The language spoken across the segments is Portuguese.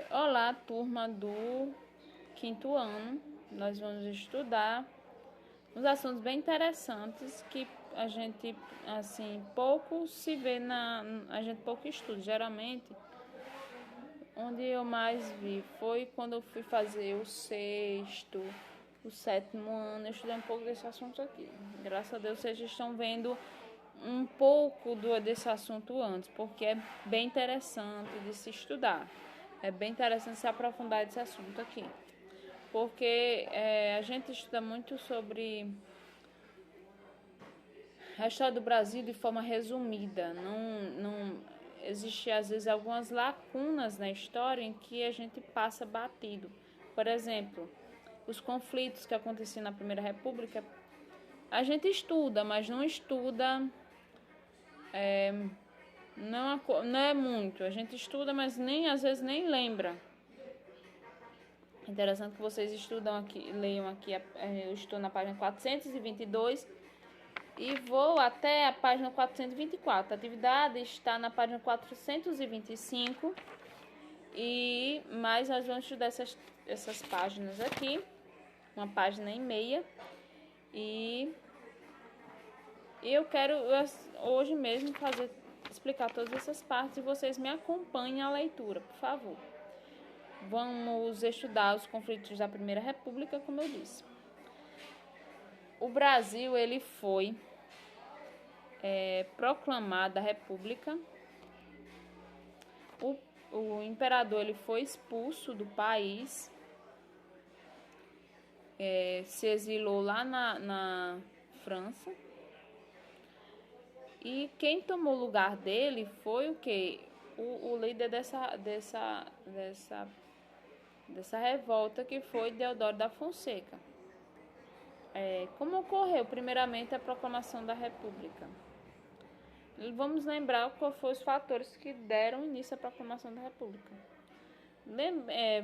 Olá, turma do quinto ano. Nós vamos estudar uns assuntos bem interessantes que a gente, assim, pouco se vê a gente pouco estuda. Geralmente, onde eu mais vi foi quando eu fui fazer o sexto, o sétimo ano. Eu estudei um pouco desse assunto aqui. Graças a Deus vocês estão vendo um pouco desse assunto antes, porque é bem interessante de se estudar. É bem interessante se aprofundar desse assunto aqui. Porque a gente estuda muito sobre a história do Brasil de forma resumida. Não existe, às vezes, algumas lacunas na história em que a gente passa batido. Por exemplo, os conflitos que aconteciam na Primeira República, a gente estuda, mas não estuda... Não é muito. A gente estuda, mas às vezes nem lembra. Interessante que vocês estudam aqui, leiam aqui. Eu estou na página 422 e vou até a página 424. A atividade está na página 425 mas nós vamos estudar essas páginas aqui, uma página e meia. E eu quero hoje mesmo explicar todas essas partes e vocês me acompanhem a leitura, por favor. Vamos estudar os conflitos da Primeira República, como eu disse. O Brasil, ele foi proclamado a República. O imperador, ele foi expulso do país, se exilou lá na França. E quem tomou o lugar dele foi o quê? O líder dessa revolta, que foi Deodoro da Fonseca. Como ocorreu primeiramente a proclamação da República? Vamos lembrar quais foram os fatores que deram início à proclamação da República.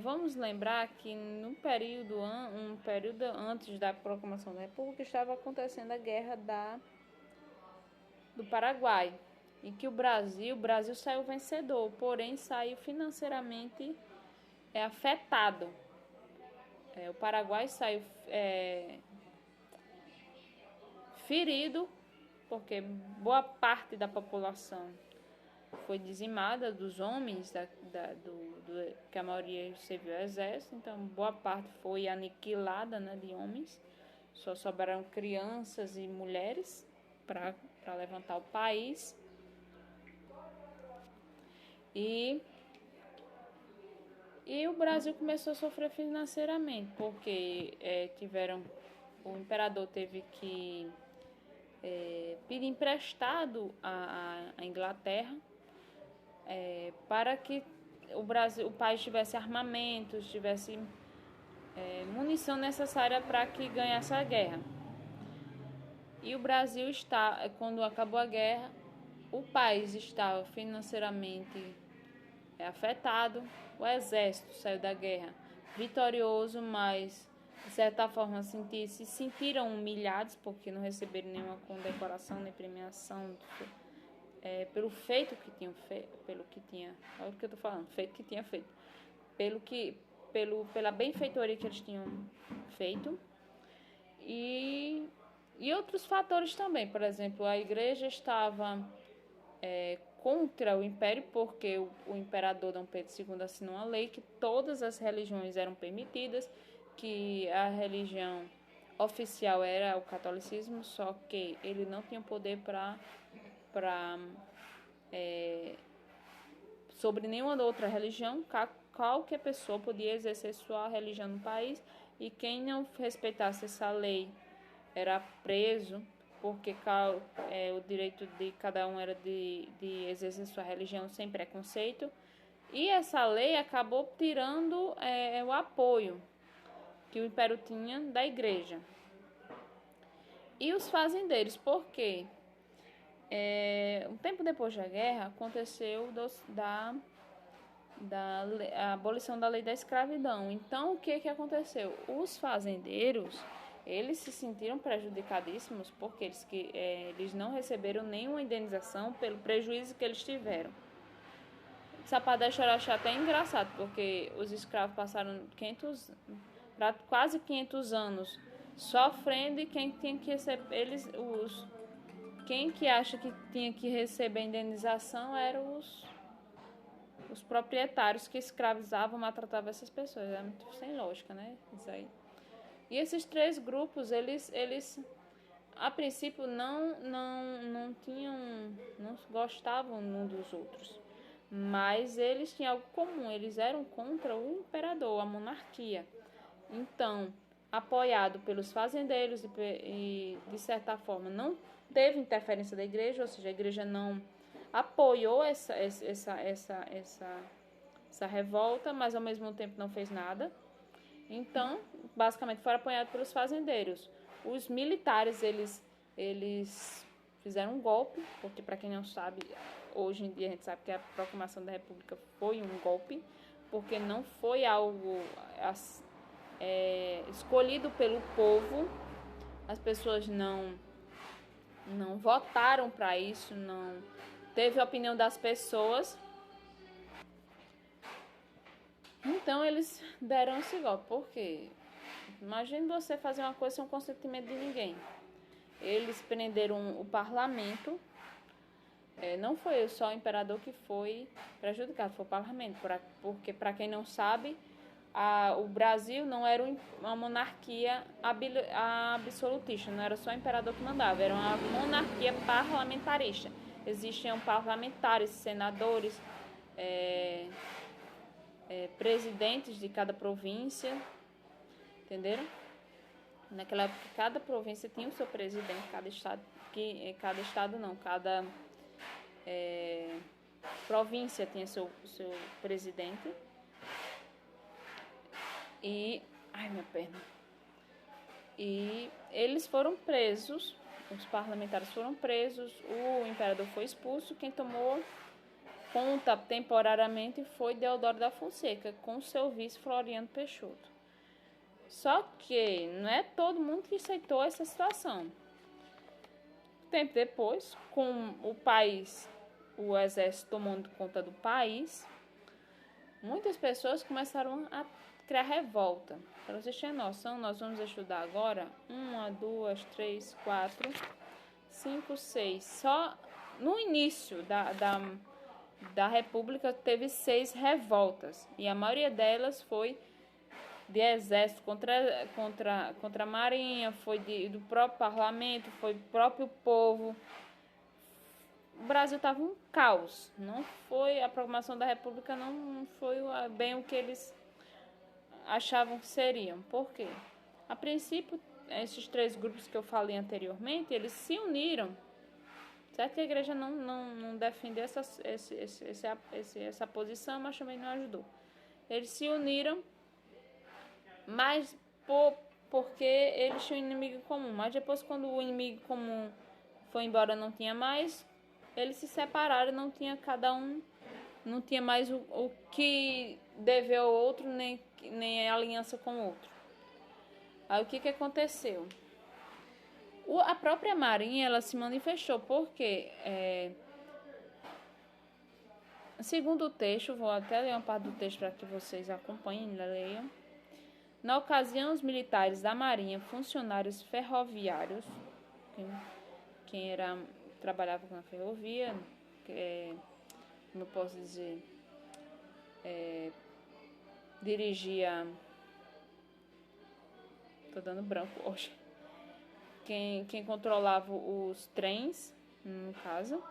Vamos lembrar que um período antes da proclamação da República estava acontecendo a guerra do Paraguai, em que o Brasil saiu vencedor, porém saiu financeiramente afetado. O Paraguai saiu ferido, porque boa parte da população foi dizimada, dos homens, que a maioria serviu ao exército, então boa parte foi aniquilada, né, de homens. Só sobraram crianças e mulheres para levantar o país. E o Brasil começou a sofrer financeiramente, porque o imperador teve que pedir emprestado à Inglaterra para que o país tivesse armamentos, tivesse munição necessária para que ganhasse a guerra. E o Brasil quando acabou a guerra, o país estava financeiramente afetado. O exército saiu da guerra vitorioso, mas de certa forma se sentiram humilhados, porque não receberam nenhuma condecoração nem premiação pelo feito que tinham feito, olha o que eu tô falando, feito que tinha feito, pela benfeitoria que eles tinham feito. E outros fatores também. Por exemplo, a igreja estava contra o império, porque o imperador Dom Pedro II assinou uma lei que todas as religiões eram permitidas, que a religião oficial era o catolicismo, só que ele não tinha poder sobre nenhuma outra religião. Qualquer pessoa podia exercer sua religião no país, e quem não respeitasse essa lei era preso, porque o direito de cada um era de exercer sua religião sem preconceito. E essa lei acabou tirando o apoio que o império tinha da igreja. E os fazendeiros, por quê? Um tempo depois da guerra, aconteceu a abolição da lei da escravidão. Então, o que aconteceu? Os fazendeiros, eles se sentiram prejudicadíssimos, porque eles não receberam nenhuma indenização pelo prejuízo que eles tiveram. essa parte da história eu acho até engraçado, porque os escravos passaram quase 500 anos sofrendo, e quem tinha que receber, quem que acha que tinha que receber indenização eram os proprietários que escravizavam, maltratavam essas pessoas. É muito sem lógica, né? Isso aí. E esses três grupos, eles a princípio não gostavam um dos outros, mas eles tinham algo comum, eles eram contra o imperador, a monarquia. Então, apoiado pelos fazendeiros e de certa forma não teve interferência da igreja, ou seja, a igreja não apoiou essa revolta, mas ao mesmo tempo não fez nada. Então, basicamente, foram apoiados pelos fazendeiros. Os militares, eles fizeram um golpe, porque, para quem não sabe, hoje em dia a gente sabe que a proclamação da República foi um golpe, porque não foi algo escolhido pelo povo. As pessoas não votaram para isso, não teve a opinião das pessoas. Então eles deram esse golpe. Por quê? Imagine você fazer uma coisa sem o consentimento de ninguém. Eles prenderam o parlamento. Não foi só o imperador que foi prejudicado, foi o parlamento. Porque, para quem não sabe, o Brasil não era uma monarquia absolutista, não era só o imperador que mandava, era uma monarquia parlamentarista. Existiam parlamentares, senadores, presidentes de cada província, entenderam? Naquela época, cada província tinha o seu presidente, cada província tinha seu presidente. Ai, minha perna. E eles foram presos, os parlamentares foram presos, o imperador foi expulso. Quem tomou conta temporariamente foi Deodoro da Fonseca, com seu vice Floriano Peixoto. Só que não é todo mundo que aceitou essa situação. Tempo depois, com o exército tomando conta do país, muitas pessoas começaram a criar revolta. Para vocês terem noção, nós vamos estudar agora 1, 2, 3, 4, 5, 6. Só no início da República teve 6 revoltas, e a maioria delas foi de exército contra a marinha, foi do próprio parlamento, foi do próprio povo. O Brasil estava um caos. Não foi a proclamação da República, não foi bem o que eles achavam que seriam. Por quê? A princípio, esses 3 grupos que eu falei anteriormente, eles se uniram. Certo que a igreja não defendeu essa posição, mas também não ajudou. Eles se uniram, mas porque eles tinham um inimigo comum. Mas depois, quando o inimigo comum foi embora, não tinha mais, eles se separaram, cada um não tinha mais o que dever ao outro, nem aliança com o outro. Aí o que aconteceu? A própria Marinha, ela se manifestou, porque segundo o texto, vou até ler uma parte do texto para que vocês acompanhem, leiam. Na ocasião, os militares da Marinha, funcionários ferroviários, quem trabalhava na ferrovia, como eu posso dizer, dirigia, tô dando branco hoje, quem controlava os trens, no caso,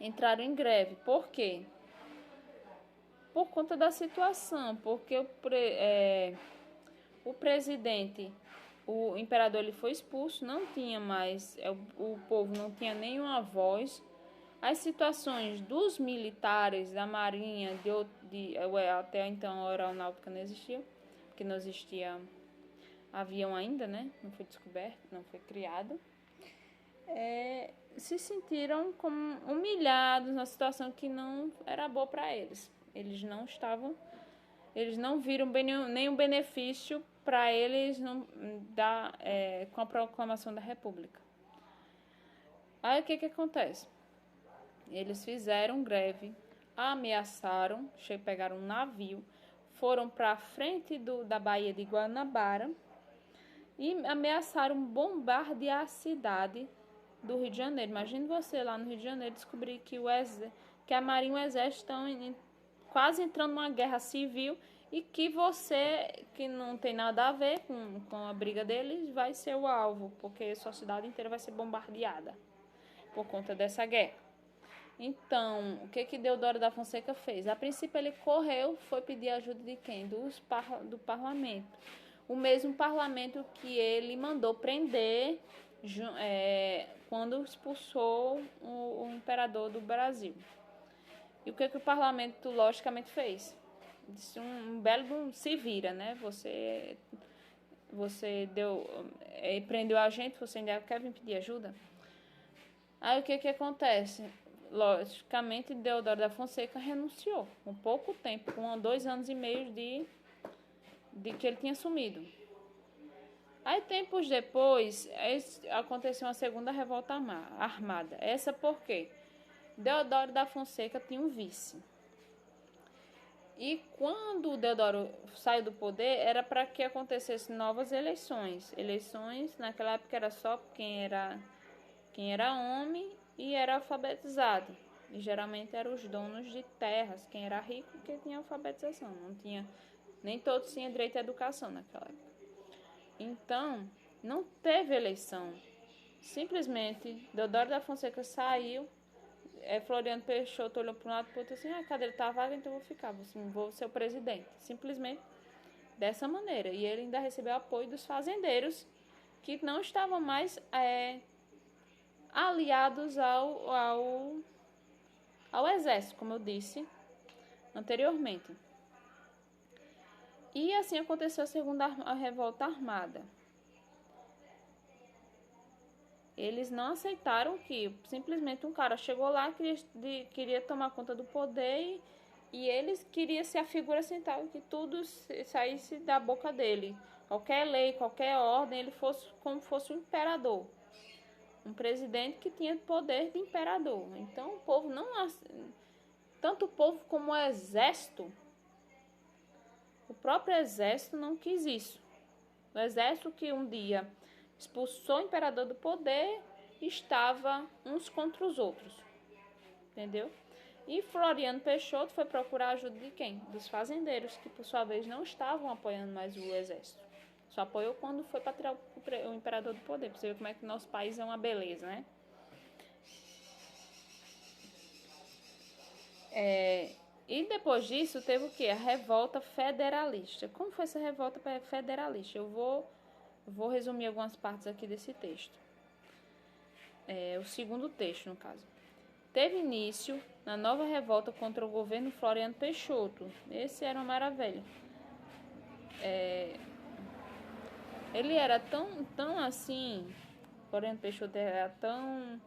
entraram em greve. Por quê? Por conta da situação, porque o presidente, o imperador, ele foi expulso, não tinha mais, o povo não tinha nenhuma voz. As situações dos militares, da marinha, até então a aeronáutica não existia, porque não existia avião ainda, né? Não foi descoberto, não foi criado. Se sentiram como humilhados na situação que não era boa para eles. Eles não viram nenhum benefício para eles com a proclamação da República. Aí o que acontece? Eles fizeram greve, ameaçaram, pegaram um navio, foram para a frente da Baía de Guanabara e ameaçaram bombardear a cidade do Rio de Janeiro. Imagine você lá no Rio de Janeiro descobrir que a Marinha e o Exército estão quase entrando numa guerra civil e que você, que não tem nada a ver com a briga deles, vai ser o alvo, porque sua cidade inteira vai ser bombardeada por conta dessa guerra. Então, o que Deodoro da Fonseca fez? A princípio ele correu, foi pedir ajuda de quem? Do parlamento. O mesmo parlamento que ele mandou prender quando expulsou o imperador do Brasil. E o que o parlamento logicamente fez? Disse um belo se vira, né? Você prendeu a gente, você ainda quer vir pedir ajuda? Aí o que acontece? Logicamente, Deodoro da Fonseca renunciou. Com pouco tempo, com 2 anos e meio de que ele tinha sumido. Aí, tempos depois, aconteceu uma segunda revolta armada. Essa por quê? Deodoro da Fonseca tinha um vice. E quando o Deodoro saiu do poder, era para que acontecessem novas eleições. Eleições, naquela época, era só quem era homem e era alfabetizado. E geralmente eram os donos de terras, quem era rico que tinha alfabetização. Nem todos tinham direito à educação naquela época. Então, não teve eleição. Simplesmente, Deodoro da Fonseca saiu, Floriano Peixoto olhou para um lado e para o outro assim, a cadeira está vaga, então eu vou ficar, vou ser o presidente. Simplesmente dessa maneira. E ele ainda recebeu apoio dos fazendeiros, que não estavam mais aliados ao exército, como eu disse anteriormente. E assim aconteceu a segunda revolta armada. Eles não aceitaram que simplesmente um cara chegou lá, queria tomar conta do poder e eles queriam ser a figura central, que tudo saísse da boca dele. Qualquer lei, qualquer ordem, ele fosse como fosse um imperador. Um presidente que tinha poder de imperador. Então o povo tanto o povo como o exército, o próprio exército não quis isso. O exército que um dia expulsou o imperador do poder estava uns contra os outros. Entendeu? E Floriano Peixoto foi procurar ajuda de quem? Dos fazendeiros, que por sua vez não estavam apoiando mais o exército. Só apoiou quando foi para tirar o imperador do poder. Pra você ver como é que nosso país é uma beleza, né? E depois disso teve o quê? A revolta federalista. Como foi essa revolta federalista? Eu vou resumir algumas partes aqui desse texto. O segundo texto, no caso. Teve início na nova revolta contra o governo Floriano Peixoto. Esse era uma maravilha. Ele era tão assim, Floriano Peixoto era tão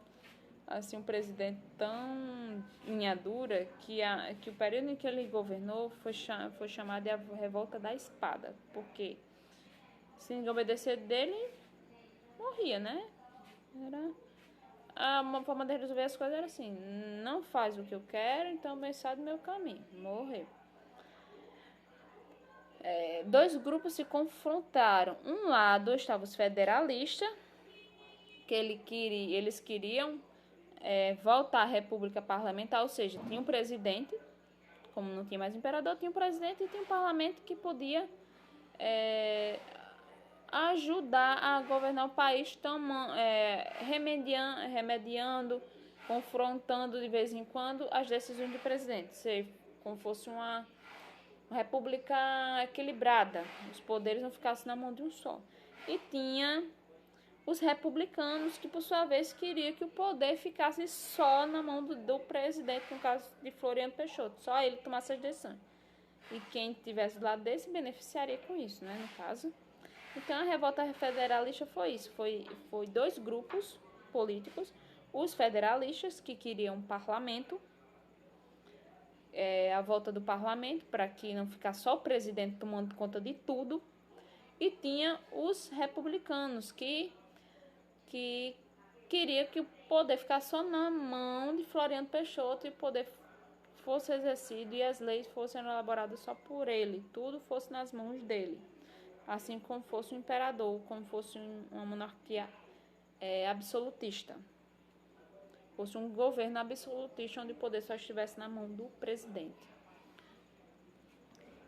assim, um presidente tão linha dura que o período em que ele governou foi chamado de a revolta da espada. Porque se ninguém obedecer dele, morria, né? Uma forma de resolver as coisas era assim: não faz o que eu quero, então bem sai do meu caminho. Morreu. 2 grupos se confrontaram. Um lado estavam os federalistas, que eles queriam voltar à república parlamentar, ou seja, tinha um presidente, como não tinha mais imperador, tinha um presidente e tinha um parlamento que podia ajudar a governar o país, remediando, confrontando de vez em quando as decisões do presidente, como fosse uma república equilibrada, os poderes não ficassem na mão de um só. E tinha os republicanos, que por sua vez queria que o poder ficasse só na mão do presidente, no caso de Floriano Peixoto, só ele tomasse as decisões. E quem estivesse do lado desse beneficiaria com isso, né, no caso. Então a revolta federalista foi isso, foi 2 grupos políticos, os federalistas, que queriam um parlamento, a volta do parlamento, para que não ficasse só o presidente tomando conta de tudo, e tinha os republicanos que queria que o poder ficasse só na mão de Floriano Peixoto e o poder fosse exercido e as leis fossem elaboradas só por ele, tudo fosse nas mãos dele, assim como fosse um imperador, como fosse uma monarquia absolutista, fosse um governo absolutista onde o poder só estivesse na mão do presidente.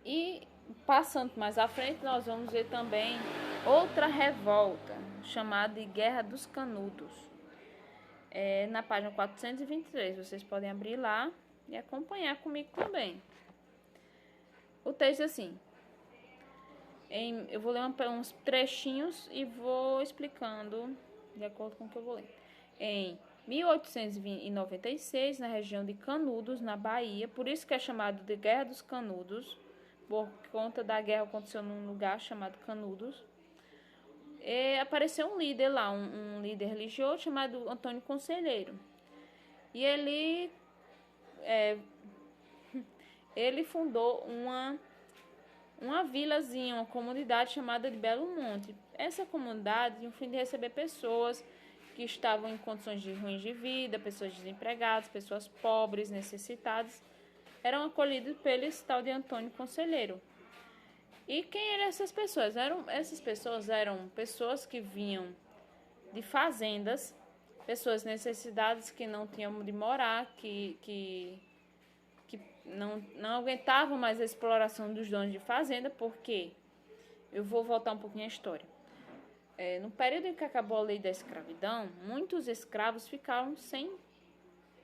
E passando mais à frente, nós vamos ver também outra revolta, chamada de Guerra dos Canudos. Na página 423, vocês podem abrir lá e acompanhar comigo também. O texto é assim. Eu vou ler uns trechinhos e vou explicando de acordo com o que eu vou ler. Em 1896, na região de Canudos, na Bahia, por isso que é chamado de Guerra dos Canudos, por conta da guerra aconteceu num lugar chamado Canudos, apareceu um líder lá, um líder religioso chamado Antônio Conselheiro. E ele fundou uma vilazinha, uma comunidade chamada de Belo Monte. Essa comunidade tinha o fim de receber pessoas que estavam em condições ruins de vida, pessoas desempregadas, pessoas pobres, necessitadas, eram acolhidos pelo tal de Antônio Conselheiro. E quem eram essas pessoas? Essas pessoas eram pessoas que vinham de fazendas, pessoas necessitadas que não tinham de morar, que não aguentavam mais a exploração dos donos de fazenda, porque eu vou voltar um pouquinho à história. No período em que acabou a lei da escravidão, muitos escravos ficaram sem,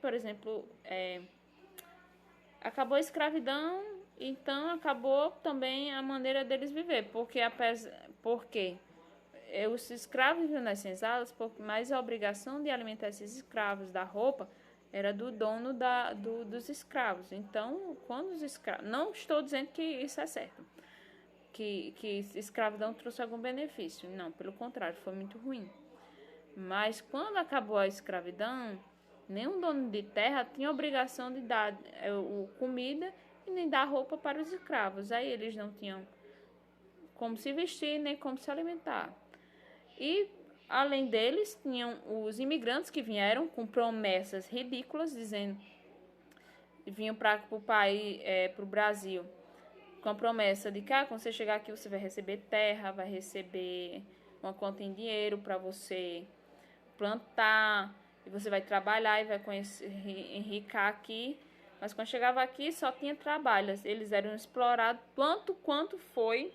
por exemplo, acabou a escravidão, então acabou também a maneira deles viver, porque os escravos viviam nas senzalas, mas a obrigação de alimentar esses escravos, da roupa, era do dono dos escravos. Então, quando os escravos... Não estou dizendo que isso é certo, que escravidão trouxe algum benefício. Não, pelo contrário, foi muito ruim. Mas quando acabou a escravidão, nenhum dono de terra tinha obrigação de dar comida e nem dar roupa para os escravos. Aí eles não tinham como se vestir, nem como se alimentar. E, além deles, tinham os imigrantes que vieram com promessas ridículas, vinham para o país, para o Brasil, com a promessa de que quando você chegar aqui você vai receber terra, vai receber uma conta em dinheiro para você plantar, e você vai trabalhar e vai enricar aqui. Mas quando chegava aqui só tinha trabalho, eles eram explorados tanto quanto foi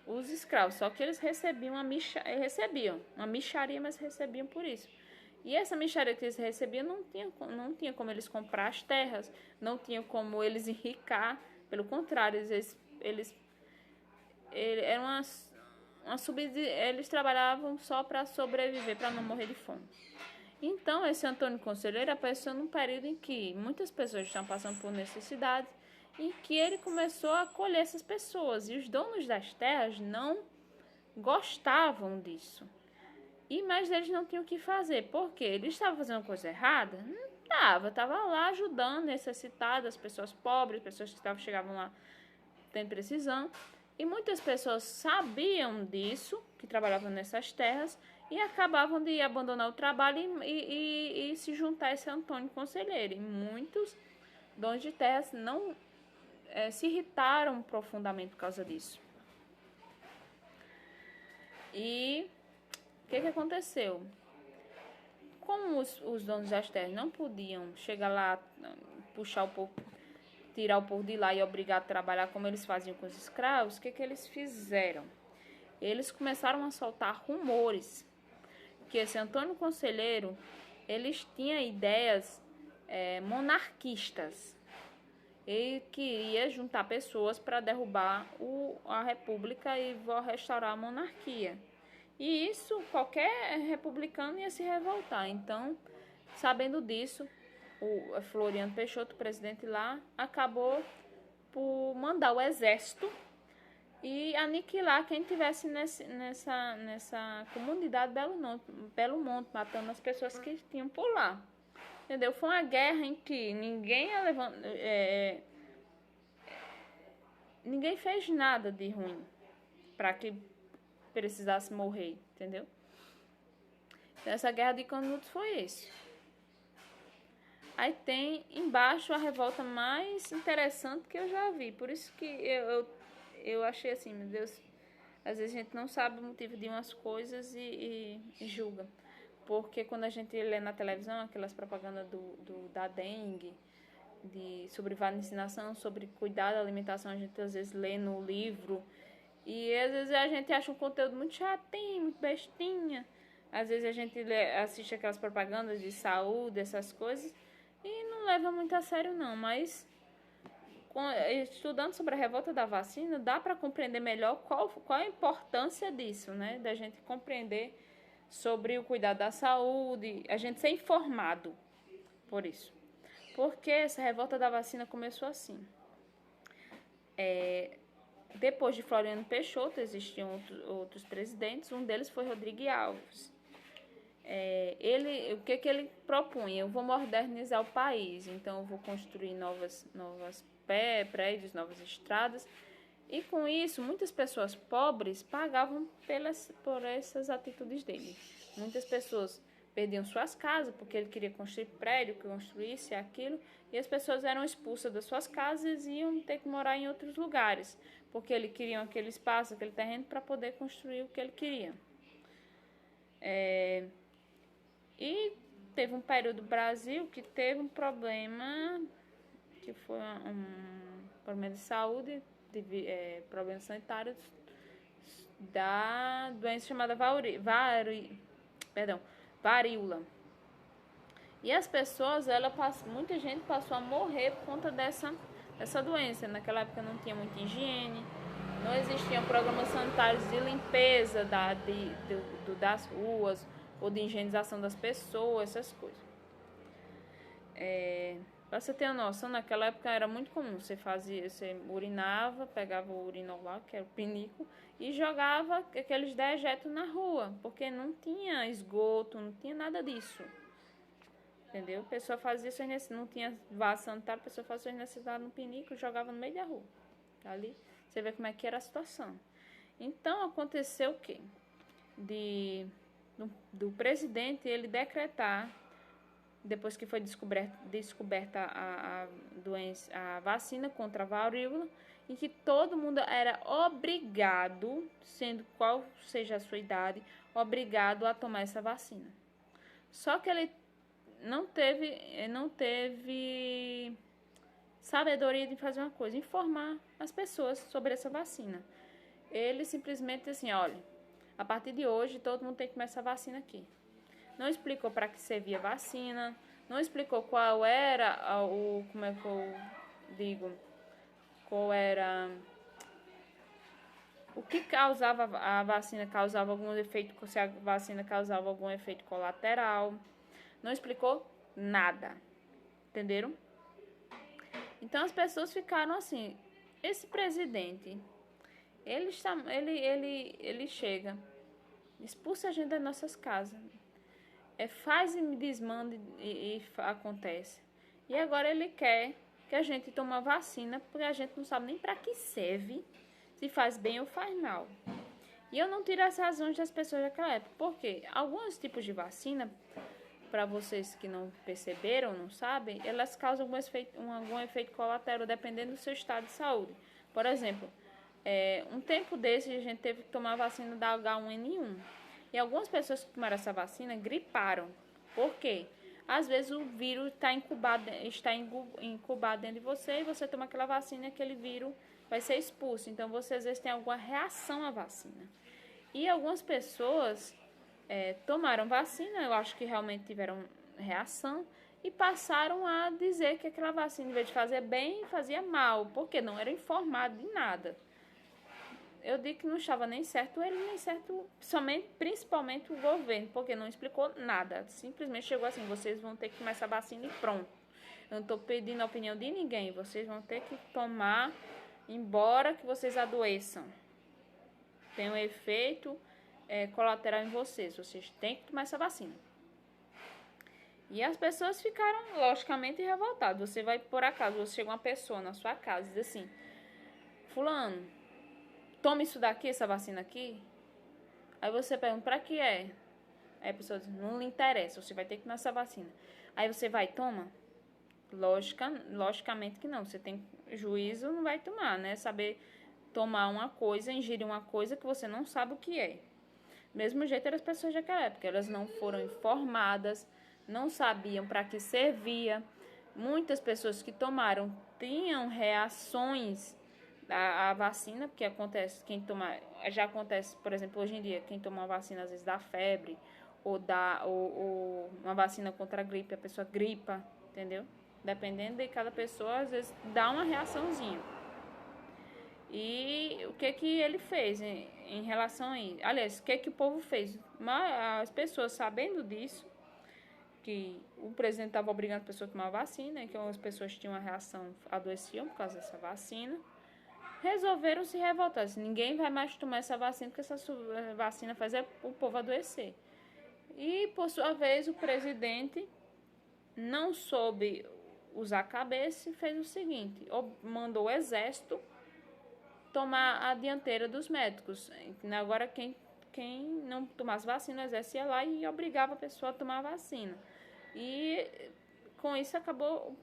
os escravos, só que eles recebiam uma mixaria, mas recebiam por isso. E essa mixaria que eles recebiam não tinha como eles comprar as terras, não tinha como eles enricar, pelo contrário, eles trabalhavam só para sobreviver, para não morrer de fome. Então, esse Antônio Conselheiro apareceu num período em que muitas pessoas estavam passando por necessidade, em que ele começou a acolher essas pessoas. E os donos das terras não gostavam disso. Mas eles não tinham o que fazer. Por quê? Eles estavam fazendo coisa errada? Não estava lá ajudando necessitadas, pessoas pobres, pessoas que chegavam lá tendo precisão. E muitas pessoas sabiam disso, que trabalhavam nessas terras, e acabavam de abandonar o trabalho e se juntar a esse Antônio Conselheiro. E muitos donos de terras não se irritaram profundamente por causa disso. E o que aconteceu? Como os donos das terras não podiam chegar lá, puxar o povo, tirar o povo de lá e obrigar a trabalhar como eles faziam com os escravos, o que eles fizeram? Eles começaram a soltar rumores que esse Antônio Conselheiro, eles tinham ideias monarquistas. Ele queria juntar pessoas para derrubar a república e restaurar a monarquia. E isso, qualquer republicano ia se revoltar. Então, sabendo disso, o Floriano Peixoto, o presidente lá, acabou por mandar o exército e aniquilar quem tivesse nessa comunidade Belo Monte, matando as pessoas que tinham por lá. Entendeu? Foi uma guerra em que ninguém fez nada de ruim para que precisasse morrer. entendeu? Então, essa guerra de Canudos foi isso. Aí tem embaixo a revolta mais interessante que eu já vi. Por isso que eu achei assim, meu Deus, às vezes a gente não sabe o motivo de umas coisas e julga. Porque quando a gente lê na televisão aquelas propagandas da dengue, sobre vacinação, sobre cuidar da alimentação, a gente às vezes lê no livro. E às vezes a gente acha um conteúdo muito chatinho, muito bestinha. Às vezes a gente assiste aquelas propagandas de saúde, essas coisas, e não leva muito a sério não. Mas estudando sobre a revolta da vacina, dá para compreender melhor qual a importância disso, né? Da gente compreender sobre o cuidado da saúde, a gente ser informado por isso. Porque essa revolta da vacina começou assim. Depois de Floriano Peixoto, existiam outros presidentes, um deles foi Rodrigues Alves. O que ele propunha? Eu vou modernizar o país, então eu vou construir novas prédios, novas estradas, e com isso muitas pessoas pobres pagavam por essas atitudes dele. Muitas pessoas perdiam suas casas porque ele queria construir prédio, construir isso e aquilo, e as pessoas eram expulsas das suas casas e iam ter que morar em outros lugares, porque ele queria aquele espaço, aquele terreno para poder construir o que ele queria. E teve um período do Brasil que teve um problema, que foi um problema de saúde, problemas sanitários, da doença chamada varíola. E as pessoas, muita gente passou a morrer por conta dessa doença. Naquela época não tinha muita higiene, não existiam programas sanitários de limpeza das ruas, ou de higienização das pessoas, essas coisas. Pra você ter uma noção, naquela época era muito comum, você urinava, pegava o urinol que era o pinico, e jogava aqueles dejetos na rua, porque não tinha esgoto, não tinha nada disso. Entendeu? A pessoa fazia suas necessidades, não tinha vaso sanitário, a pessoa fazia suas necessidades no pinico e jogava no meio da rua. Ali você vê como é que era a situação. Então aconteceu o quê? Do presidente ele decretar, depois que foi descoberta a doença, a vacina contra a varíola, em que todo mundo era obrigado, sendo qual seja a sua idade, obrigado a tomar essa vacina. Só que ele não teve sabedoria de fazer uma coisa, informar as pessoas sobre essa vacina. Ele simplesmente assim, olha, a partir de hoje todo mundo tem que tomar essa vacina aqui. Não explicou para que servia a vacina, não explicou qual era o que causava a vacina, causava algum efeito, se a vacina causava algum efeito colateral. Não explicou nada, entenderam? Então as pessoas ficaram assim, esse presidente, ele chega, expulsa a gente das nossas casas, faz e desmanda e acontece. E agora ele quer que a gente tome uma vacina, porque a gente não sabe nem para que serve, se faz bem ou faz mal. E eu não tiro as razões das pessoas daquela época, porque alguns tipos de vacina, para vocês que não perceberam, não sabem, elas causam algum efeito colateral, dependendo do seu estado de saúde. Por exemplo, um tempo desse a gente teve que tomar a vacina da H1N1. E algumas pessoas que tomaram essa vacina griparam. Por quê? Às vezes o vírus está incubado dentro de você e você toma aquela vacina e aquele vírus vai ser expulso. Então você às vezes tem alguma reação à vacina. E algumas pessoas tomaram vacina, eu acho que realmente tiveram reação, e passaram a dizer que aquela vacina, em vez de fazer bem, fazia mal, porque não era informado de nada. Eu digo que não estava nem certo ele, nem certo principalmente o governo, porque não explicou nada. Simplesmente chegou assim, vocês vão ter que tomar essa vacina e pronto. Eu não estou pedindo a opinião de ninguém, vocês vão ter que tomar, embora que vocês adoeçam. Tem um efeito colateral em vocês têm que tomar essa vacina. E as pessoas ficaram, logicamente, revoltadas. Você vai, por acaso, você chega uma pessoa na sua casa e diz assim, fulano, toma isso daqui, essa vacina aqui. Aí você pergunta, pra que é? Aí a pessoa diz, não lhe interessa, você vai ter que tomar essa vacina. Aí você vai e toma? Logicamente que não. Você tem juízo, não vai tomar, né? Saber tomar uma coisa, ingerir uma coisa que você não sabe o que é. Mesmo jeito eram as pessoas daquela época, elas não foram informadas, não sabiam para que servia. Muitas pessoas que tomaram tinham reações à vacina, porque acontece, quem toma, já acontece, por exemplo, hoje em dia, quem toma uma vacina às vezes dá febre, ou uma vacina contra a gripe, a pessoa gripa, entendeu? Dependendo de cada pessoa, às vezes dá uma reaçãozinha. E o que ele fez em relação a isso? Aliás, o que o povo fez? Mas as pessoas sabendo disso, que o presidente estava obrigando as pessoas a tomar vacina, que as pessoas tinham uma reação, adoeciam por causa dessa vacina, resolveram se revoltar. Ninguém vai mais tomar essa vacina, porque essa vacina faz o povo adoecer. E, por sua vez, o presidente não soube usar a cabeça e fez o seguinte, mandou o exército tomar a dianteira dos médicos. Agora, quem não tomasse vacina, o exército ia lá e obrigava a pessoa a tomar a vacina. E com isso acabou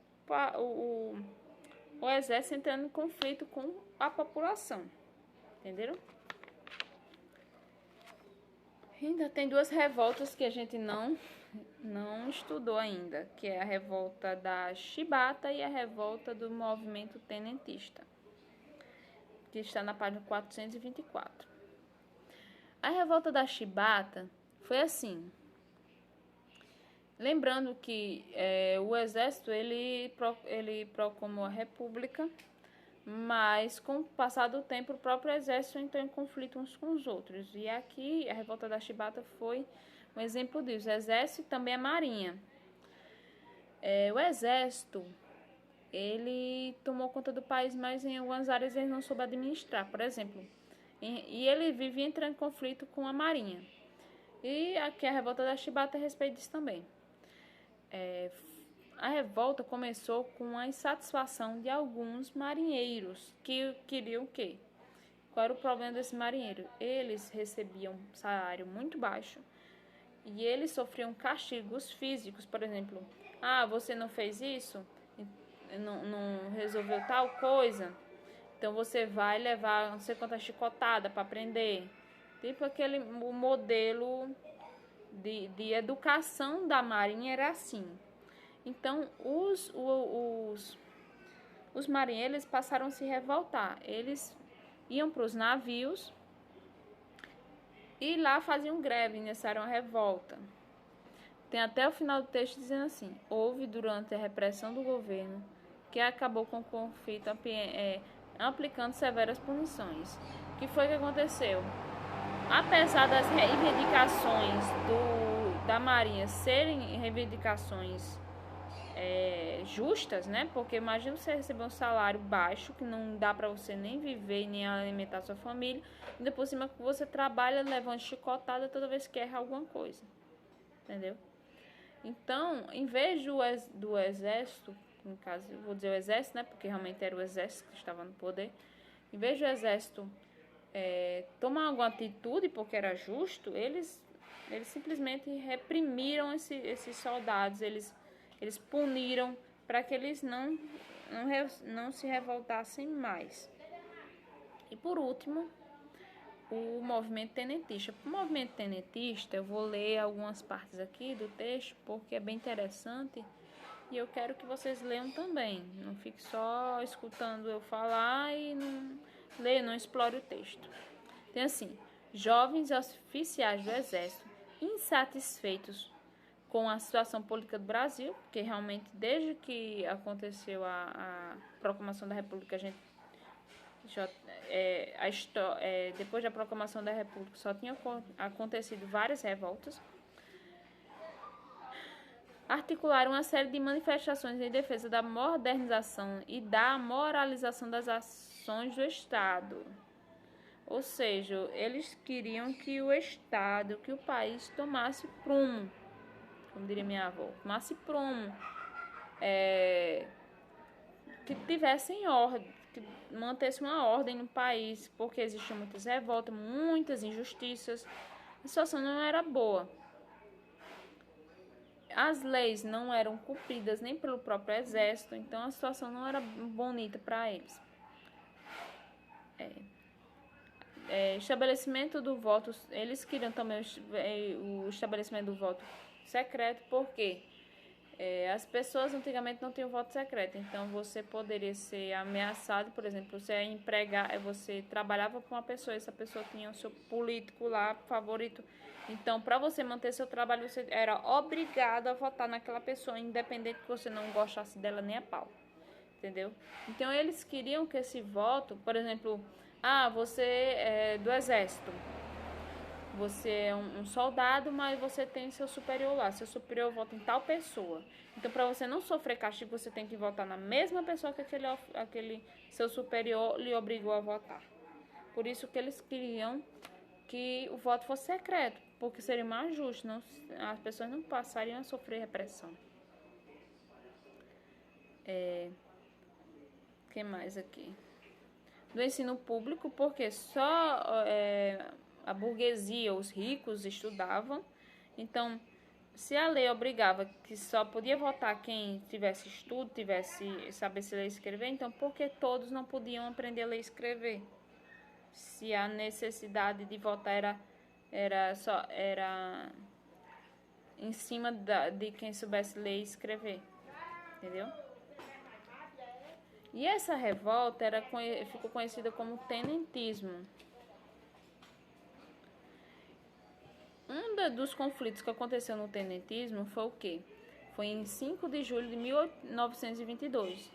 o exército entrando em conflito com a população. Entenderam? Ainda tem duas revoltas que a gente não estudou ainda, que é a revolta da Chibata e a revolta do movimento tenentista, que está na página 424. A revolta da Chibata foi assim. Lembrando que o exército ele proclamou a república, mas com o passar do tempo o próprio exército entrou em conflito uns com os outros. E aqui a revolta da Chibata foi um exemplo disso. O exército e também a marinha. O exército ele tomou conta do país, mas em algumas áreas ele não soube administrar. Por exemplo, e ele vivia entrando em conflito com a marinha. E aqui a revolta da Chibata a respeito disso também. A revolta começou com a insatisfação de alguns marinheiros que queriam o quê? Qual era o problema desse marinheiro? Eles recebiam um salário muito baixo e eles sofriam castigos físicos, por exemplo, você não fez isso, não resolveu tal coisa, então você vai levar não sei quanta chicotada para aprender. Tipo aquele modelo de educação da marinha era assim. Então, os marinheiros passaram a se revoltar. Eles iam para os navios e lá faziam greve, iniciaram a revolta. Tem até o final do texto dizendo assim: houve durante a repressão do governo que acabou com o conflito aplicando severas punições. O que foi que aconteceu? Apesar das reivindicações da marinha serem reivindicações justas, né? Porque imagina você receber um salário baixo que não dá para você nem viver nem alimentar sua família, e depois cima que você trabalha levando chicotada toda vez que erra alguma coisa, entendeu? Então, em vez do exército, no caso eu vou dizer o exército, né? Porque realmente era o exército que estava no poder. Em vez do exército tomar alguma atitude porque era justo, eles simplesmente reprimiram esses soldados, eles puniram para que eles não se revoltassem mais. E por último, o movimento tenentista. O movimento tenentista, eu vou ler algumas partes aqui do texto porque é bem interessante e eu quero que vocês leiam também. Não fique só escutando eu falar e não explore o texto. Tem assim: jovens oficiais do Exército insatisfeitos com a situação política do Brasil, porque realmente desde que aconteceu a proclamação da República, depois da proclamação da República só tinha acontecido várias revoltas, articularam uma série de manifestações em defesa da modernização e da moralização das ações do Estado. Ou seja, eles queriam que o Estado, que o país tomasse prumo, como diria minha avó, tomasse prumo, que tivessem ordem, que mantesse uma ordem no país, porque existiam muitas revoltas, muitas injustiças. A situação não era boa. As leis não eram cumpridas nem pelo próprio exército, então a situação não era bonita para eles. Estabelecimento do voto, eles queriam também o estabelecimento do voto secreto, porque as pessoas antigamente não tinham voto secreto, então você poderia ser ameaçado, por exemplo, você trabalhava com uma pessoa, essa pessoa tinha o seu político lá favorito, então para você manter seu trabalho você era obrigado a votar naquela pessoa, independente que você não gostasse dela nem a pau, entendeu? Então eles queriam que esse voto, por exemplo, você é do exército, você é um soldado, mas você tem seu superior lá. Seu superior vota em tal pessoa. Então, para você não sofrer castigo, você tem que votar na mesma pessoa que aquele seu superior lhe obrigou a votar. Por isso que eles queriam que o voto fosse secreto, porque seria mais justo, não, as pessoas não passariam a sofrer repressão. O que mais aqui? Do ensino público, porque só a burguesia, os ricos estudavam. Então, se a lei obrigava que só podia votar quem tivesse estudo, saber se ler e escrever, então por que todos não podiam aprender a ler e escrever? Se a necessidade de votar era em cima de quem soubesse ler e escrever, entendeu? E essa revolta ficou conhecida como tenentismo. Dos conflitos que aconteceu no tenentismo foi o quê? Foi em 5 de julho de 1922,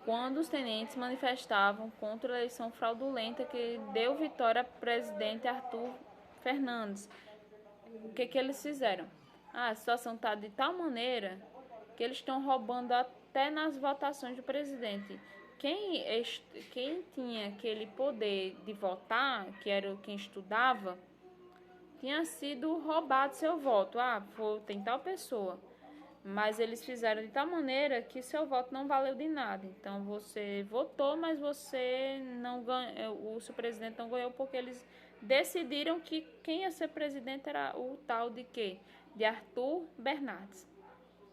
quando os tenentes manifestavam contra a eleição fraudulenta que deu vitória ao presidente Arthur Fernandes. O que eles fizeram? A situação está de tal maneira que eles estão roubando até nas votações do presidente. Quem tinha aquele poder de votar, que era quem estudava, tinha sido roubado seu voto. Tem tal pessoa. Mas eles fizeram de tal maneira que seu voto não valeu de nada. Então você votou, mas você não ganhou, o seu presidente não ganhou porque eles decidiram que quem ia ser presidente era o tal de quê? De Arthur Bernardes.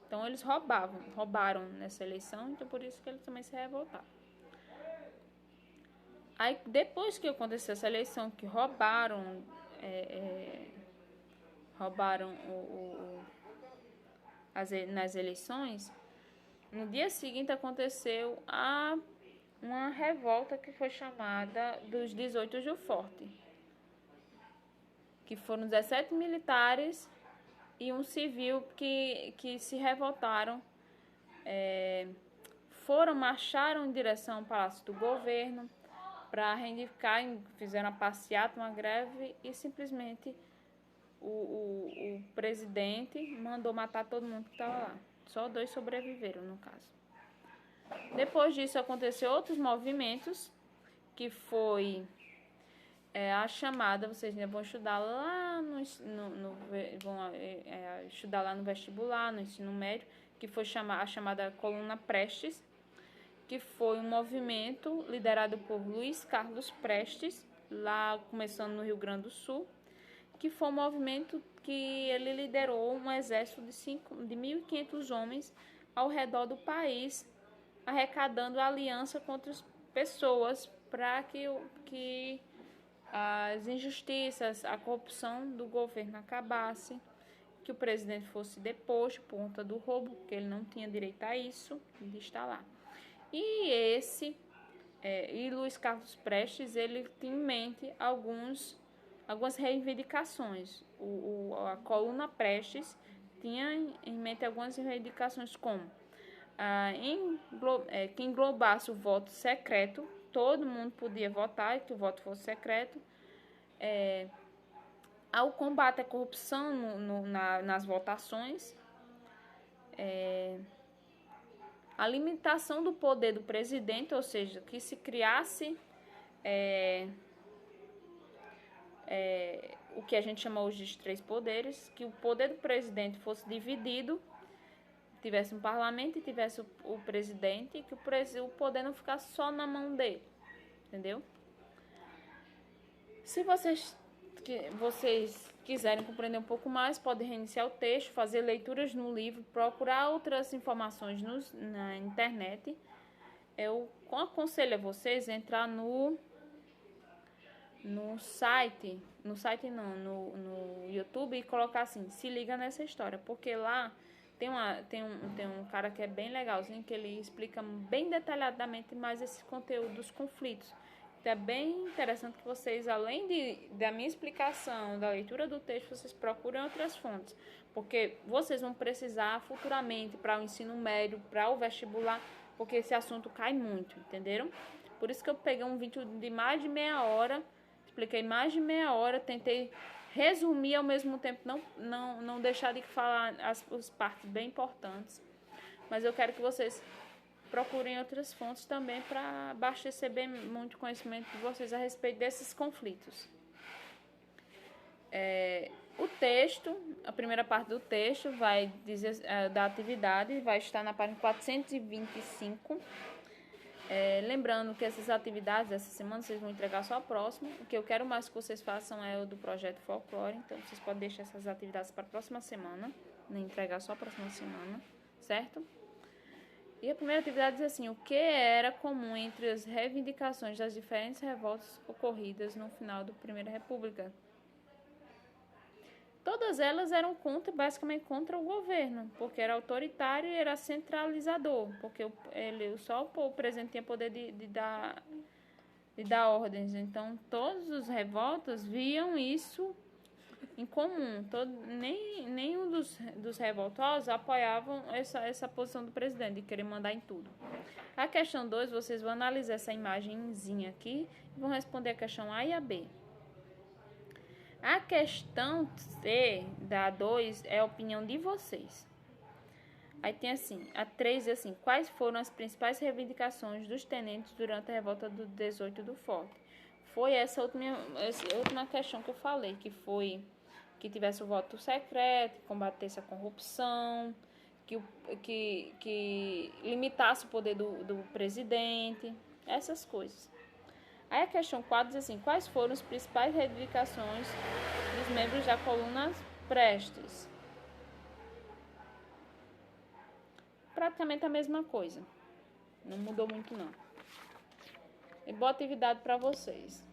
Então eles roubaram nessa eleição, então por isso que eles também se revoltaram. Aí depois que aconteceu essa eleição, que roubaram nas eleições, no dia seguinte aconteceu uma revolta que foi chamada dos 18 de Forte, que foram 17 militares e um civil que se revoltaram, marcharam em direção ao Palácio do Governo para reivindicar, fizeram uma passeata, uma greve, e simplesmente o presidente mandou matar todo mundo que estava lá. Só 2 sobreviveram, no caso. Depois disso, aconteceu outros movimentos, que foi a chamada, vocês ainda vão estudar lá estudar lá no vestibular, no ensino médio, que foi a chamada Coluna Prestes, que foi um movimento liderado por Luiz Carlos Prestes, lá começando no Rio Grande do Sul, que foi um movimento que ele liderou um exército de 1.500 homens ao redor do país, arrecadando aliança contra as pessoas para que as injustiças, a corrupção do governo acabasse, que o presidente fosse deposto por conta do roubo, porque ele não tinha direito a isso, de estar lá. E Luiz Carlos Prestes, ele tinha em mente algumas reivindicações. A Coluna Prestes tinha em mente algumas reivindicações como que englobasse o voto secreto, todo mundo podia votar e que o voto fosse secreto, ao combate à corrupção nas votações, a limitação do poder do presidente, ou seja, que se criasse o que a gente chama hoje de 3 poderes, que o poder do presidente fosse dividido, tivesse um parlamento e tivesse o presidente, que o poder não ficasse só na mão dele, entendeu? Se vocês que vocês quiserem compreender um pouco mais, podem reiniciar o texto, fazer leituras no livro, procurar outras informações na internet. Eu aconselho a vocês a entrar no YouTube e colocar assim, se liga nessa história, porque lá tem um cara que é bem legalzinho, que ele explica bem detalhadamente mais esse conteúdo dos conflitos. Então é bem interessante que vocês, além da minha explicação, da leitura do texto, vocês procurem outras fontes, porque vocês vão precisar futuramente para o ensino médio, para o vestibular, porque esse assunto cai muito, entenderam? Por isso que eu peguei um vídeo de mais de meia hora, expliquei mais de meia hora, tentei resumir ao mesmo tempo, não deixar de falar as partes bem importantes. Mas eu quero que vocês procurem outras fontes também para abastecer bem muito conhecimento de vocês a respeito desses conflitos. O texto, a primeira parte do texto vai dizer da atividade, vai estar na página 425. Lembrando que essas atividades dessa semana vocês vão entregar só a próxima. O que eu quero mais que vocês façam é o do projeto Folclore. Então vocês podem deixar essas atividades para a próxima semana, né? Entregar só a próxima semana, certo? E a primeira atividade diz assim: o que era comum entre as reivindicações das diferentes revoltas ocorridas no final da Primeira República? Todas elas eram basicamente contra o governo, porque era autoritário e era centralizador, porque só o presidente tinha poder de dar ordens. Então, todos os revoltas viam isso em comum. Nenhum dos revoltosos apoiavam essa posição do presidente, de querer mandar em tudo. A questão 2, vocês vão analisar essa imagenzinha aqui e vão responder a questão A e a B. A questão C da 2 é a opinião de vocês. Aí tem assim, a 3 é assim: quais foram as principais reivindicações dos tenentes durante a revolta do 18 do Forte? Foi essa última questão que eu falei, que foi que tivesse o voto secreto, que combatesse a corrupção, que limitasse o poder do presidente, essas coisas. Aí a questão 4 diz assim: quais foram as principais reivindicações dos membros da coluna Prestes? Praticamente a mesma coisa. Não mudou muito, não. E boa atividade para vocês.